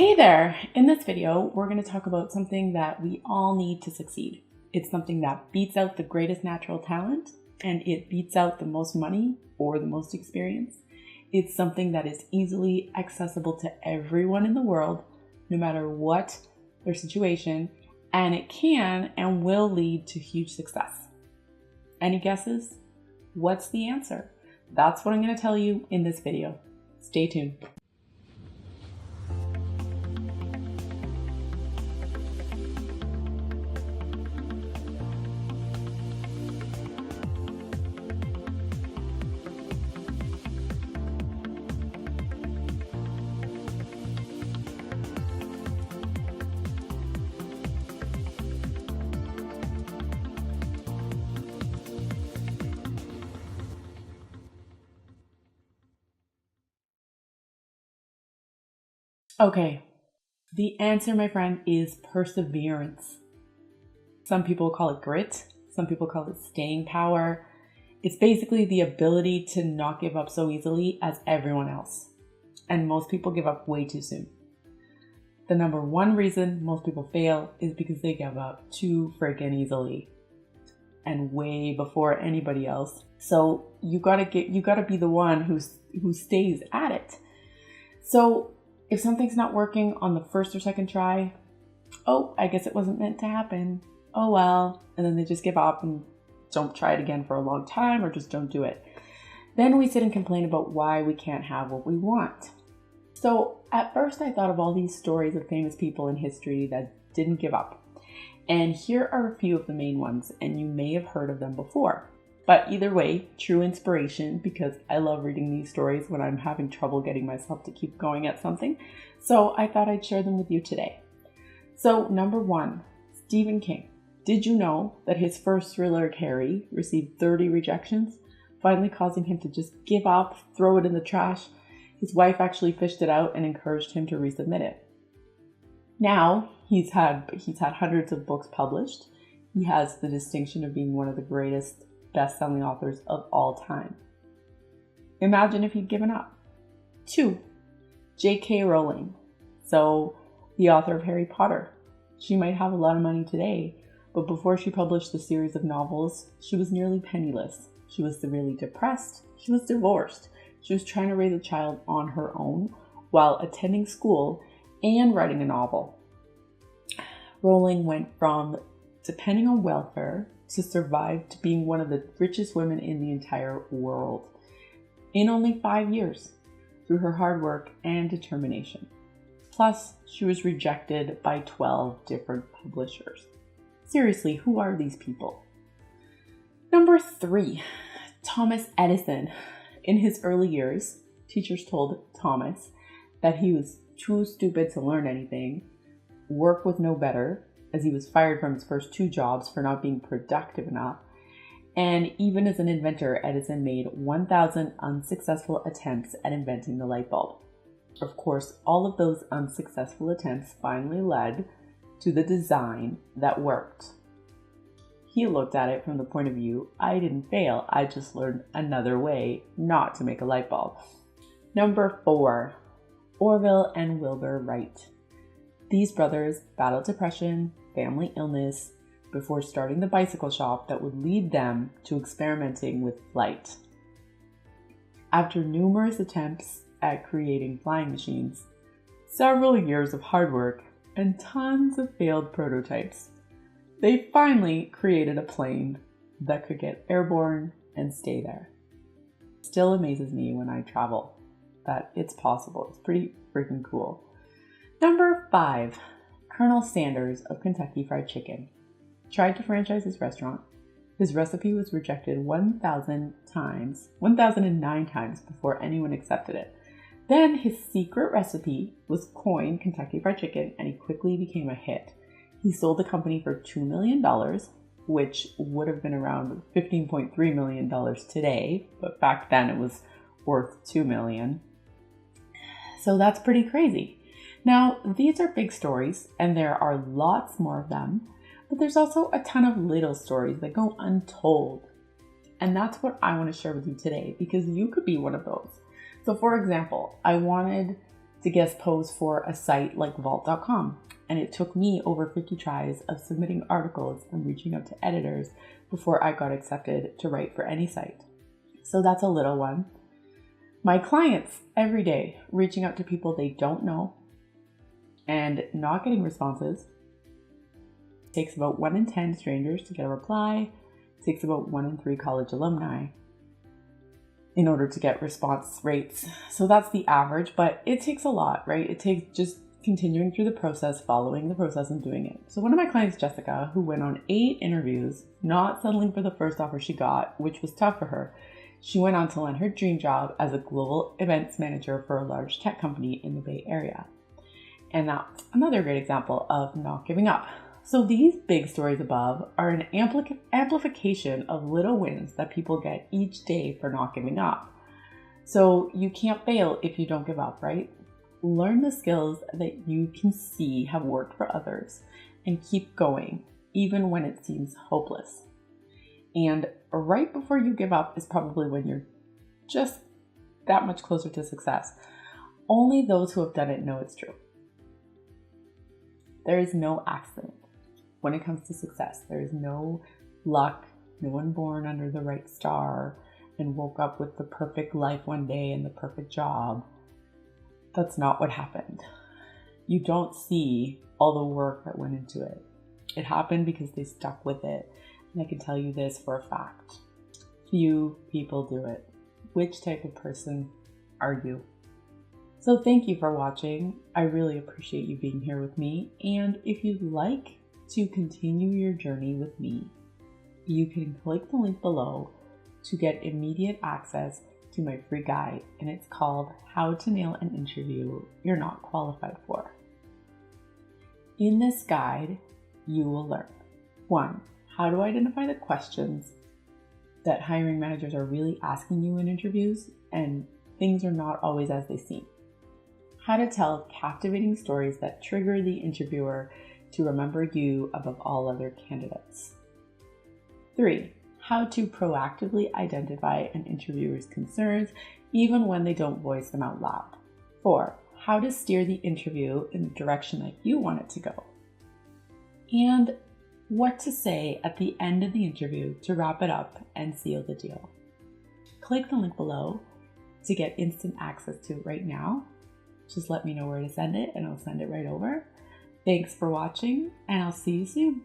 Hey there! In this video, we're going to talk about something that we all need to succeed. It's something that beats out the greatest natural talent, and it beats out the most money or the most experience. It's something that is easily accessible to everyone in the world, no matter what their situation, and it can and will lead to huge success. Any guesses? What's the answer? That's what I'm going to tell you in this video. Stay tuned. Okay, the answer, my friend, is perseverance. Some people call it grit. Some people call it staying power. It's basically the ability to not give up so easily as everyone else. And most people give up way too soon. The number one reason most people fail is because they give up too freaking easily and way before anybody else. So you gotta be the one who stays at it. So if something's not working on the first or second try, oh, I guess it wasn't meant to happen. Oh well. And then they just give up and don't try it again for a long time or just don't do it. Then we sit and complain about why we can't have what we want. So at first I thought of all these stories of famous people in history that didn't give up. And here are a few of the main ones, and you may have heard of them before. But either way, true inspiration, because I love reading these stories when I'm having trouble getting myself to keep going at something. So I thought I'd share them with you today. So number one, Stephen King. Did you know that his first thriller, Carrie, received 30 rejections, finally causing him to just give up, throw it in the trash? His wife actually fished it out and encouraged him to resubmit it. Now, he's had hundreds of books published. He has the distinction of being one of the greatest best-selling authors of all time. Imagine if he'd given up. 2. J.K. Rowling. So, the author of Harry Potter. She might have a lot of money today, but before she published the series of novels, she was nearly penniless. She was severely depressed. She was divorced. She was trying to raise a child on her own while attending school and writing a novel. Rowling went from depending on welfare to survive to being one of the richest women in the entire world in only 5 years through her hard work and determination. Plus, she was rejected by 12 different publishers. Seriously, who are these people? Number 3, Thomas Edison. In his early years, teachers told Thomas that he was too stupid to learn anything, work with no better, as he was fired from his first 2 jobs for not being productive enough. And even as an inventor, Edison made 1,000 unsuccessful attempts at inventing the light bulb. Of course, all of those unsuccessful attempts finally led to the design that worked. He looked at it from the point of view, I didn't fail, I just learned another way not to make a light bulb. Number 4, Orville and Wilbur Wright. These brothers battled depression, family illness, before starting the bicycle shop that would lead them to experimenting with flight. After numerous attempts at creating flying machines, several years of hard work, and tons of failed prototypes, they finally created a plane that could get airborne and stay there. It still amazes me when I travel that it's possible. It's pretty freaking cool. Number 5, Colonel Sanders of Kentucky Fried Chicken tried to franchise his restaurant. His recipe was rejected 1,009 times before anyone accepted it. Then his secret recipe was coined Kentucky Fried Chicken, and he quickly became a hit. He sold the company for $2 million, which would have been around $15.3 million today, but back then it was worth $2 million. So that's pretty crazy. Now, these are big stories, and there are lots more of them, but there's also a ton of little stories that go untold. And that's what I want to share with you today, because you could be one of those. So for example, I wanted to guest post for a site like vault.com. And it took me over 50 tries of submitting articles and reaching out to editors before I got accepted to write for any site. So that's a little one. My clients every day reaching out to people they don't know and not getting responses. It takes about 1 in 10 strangers to get a reply. It takes about 1 in 3 college alumni in order to get response rates. So that's the average, but it takes a lot, right? It takes just continuing through the process, following the process and doing it. So one of my clients, Jessica, who went on 8 interviews, not settling for the first offer she got, which was tough for her, she went on to land her dream job as a global events manager for a large tech company in the Bay Area. And that's another great example of not giving up. So these big stories above are an amplification of little wins that people get each day for not giving up. So you can't fail if you don't give up, right? Learn the skills that you can see have worked for others and keep going, even when it seems hopeless. And right before you give up is probably when you're just that much closer to success. Only those who have done it know it's true. There is no accident when it comes to success. There is no luck, no one born under the right star and woke up with the perfect life one day and the perfect job. That's not what happened. You don't see all the work that went into it. It happened because they stuck with it. And I can tell you this for a fact. Few people do it. Which type of person are you? So thank you for watching. I really appreciate you being here with me. And if you'd like to continue your journey with me, you can click the link below to get immediate access to my free guide, and it's called How to Nail an Interview You're Not Qualified For. In this guide, you will learn 1. How to identify the questions that hiring managers are really asking you in interviews, and things are not always as they seem. How to tell captivating stories that trigger the interviewer to remember you above all other candidates. 3. How to proactively identify an interviewer's concerns even when they don't voice them out loud. 4. How to steer the interview in the direction that you want it to go. And what to say at the end of the interview to wrap it up and seal the deal. Click the link below to get instant access to it right now. Just let me know where to send it and I'll send it right over. Thanks for watching, and I'll see you soon.